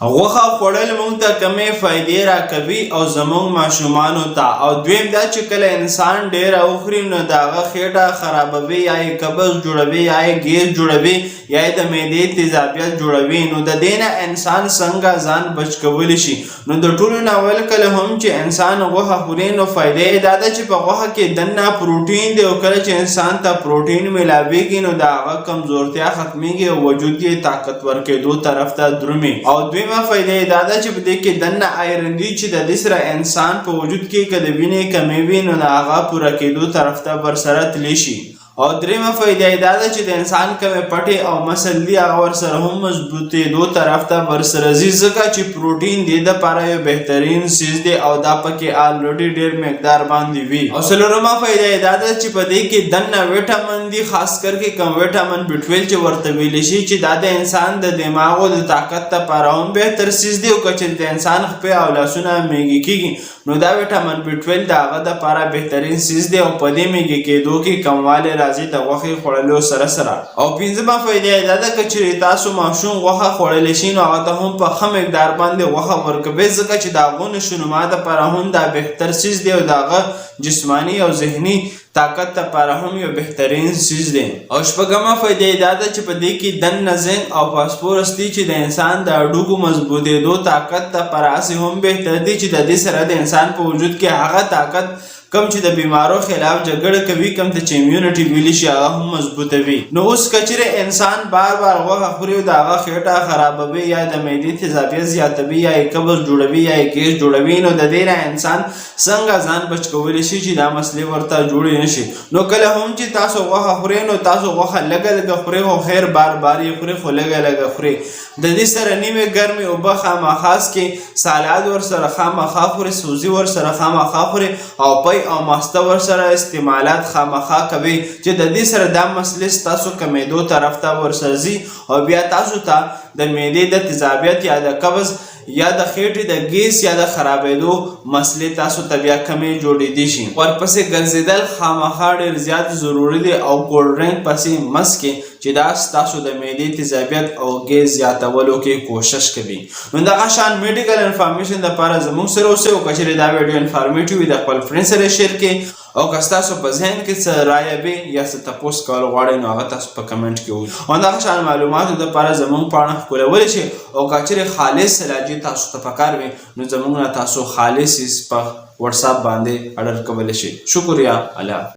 غوښه خوړل موږ ته کمې فایدې راکوي او زموږ ماشومانو ته. او دویم دا چې کله انسان ډېره وخوري نو د هغه خېټه خرابوي، یا یې قبض جوړوي، یا یې ګیس جوړوي، یا یې د معدې تیزابیت جوړوي. نو د دې نه انسان څنګه ځان بچ کولی شي؟ نو د ټولو نه اول کله هم چې انسان غوښه خوري نو فایده یې دا ده چې په غوښه کې دننه پروټین دی، او کله چې انسان ته پروټین میلاویږي نو د هغه کمزورتیا ختمیږي او وجود یې طاقتور کېدو طرف ته درومي. او دویمه فایده یې دا ده چې په دې کې دننه آیرن دی چې د دې سره انسان په وجود کې که د وینې کمی وي نو د هغه پوره کېدو طرف ته ورسره تلی شي. او دریمه فایده یې دا ده چې د انسان کومې پټې او مسل دي هغه ورسره هم مضبوطېدو طرف ته ورسره ځي، ځکه چې پروټین د دې دپاره یو بهترین څیز دی او دا پکې آلریډي ډېر مقدار باندې وي. او څلورمه فایده یې دا ده چې په دې کې دننه ویټامین دي، خاص کر کې کم ویټامین B12 چې ورته ویلی شي، چې دا د انسان د دماغو د طاقت دپاره هم بهتر څیز دی. او که چېرې د انسان خپې او لاسونه میږي کېږي نو دا ویټامین B12 د هغه دپاره بهترین څیز دی او په دې میږي کېدو کې کموالی راځي د غوښې خوړلو سره سره. او پنځمه فایده یې دا ده که چېرې تاسو ماشوم غوښه خوړلی شي نو هغه ته هم په ښه مقدار باندې غوښه ورکوئ، ځکه چې د هغو نشونما دپاره هم دا بهتر څیز دی او د هغه جسماني او ذهني طاقت دپاره هم یو بهترین څیز دی. او شپږمه فایده یې دا ده چې په دې کې دننه زنک او فاسفورس دي چې د انسان د هډوکو مضبوطېدو طاقت دپاره هسې هم بهتر دي، چې د دې سره د انسان په وجود کې هغه طاقت کم چې د بیمارو خلاف جګړه کوي، کم ته چې امیونټي ویلی شي هغه هم مضبوطوي. نو اوس که چېرې انسان بار بار غوښه خوري او د هغه خېټه خرابوي، یا د معدې تیزابیت زیاتوي، یا یې قبض جوړوي، یا یې ګیس جوړوي، نو د دې نه انسان څنګه ځان بچ کولی شي چې دا مسلې ورته جوړې نه شي؟ نو کله هم چې تاسو غوښه خورئ نو تاسو غوښه لږه لږه خورئ، خو خیر بار بار یې خورئ، خو لږه لږه خورئ. د دې سره نیمې ګرمې اوبه خامخا څښئ، سالاد ورسره خامخا خورئ، سوزي ورسره خامخا خورئ، او پی او ماسته ورسره استعمالات خامخا کوي، چې د دې سره دا مسلې ستاسو کمیدو طرف ته ورسره ځي او بیا تاسو ته د معدې د تیزابیت یا د قبض یا د خېټې د ګیس یا د خرابېدو مسلې تاسو ته بیا کمې جوړېدی شي. ورپسې ګرځېدل خامخا ډېر زیات ضروري دی او کولډ ډرنک پسې مه څښئ، چې دا ستاسو د معدې تیزابیت او ګیس زیاتولو کې کوشش کوي. نو دغه شان میډیکل انفارمیشن دپاره زموږ سره اوسئ. او که چېرې دا ویډیو انفارمیټیو وي د خپل فرینډ سره شیر کړئ. او که ستاسو په ذهن کې څه رایه وي یا څه تپوس کول غواړئ نو هغه تاسو په کمنټ کې ووایئ. او دغه شان معلوماتو دپاره زموږ پاڼه ښکلولی شئ. او که چېرې خالص علاجي تاسو ته پکار وي نو زموږ نه تاسو خالص په وټساپ باندې اډر کولی شئ. شکریه. الله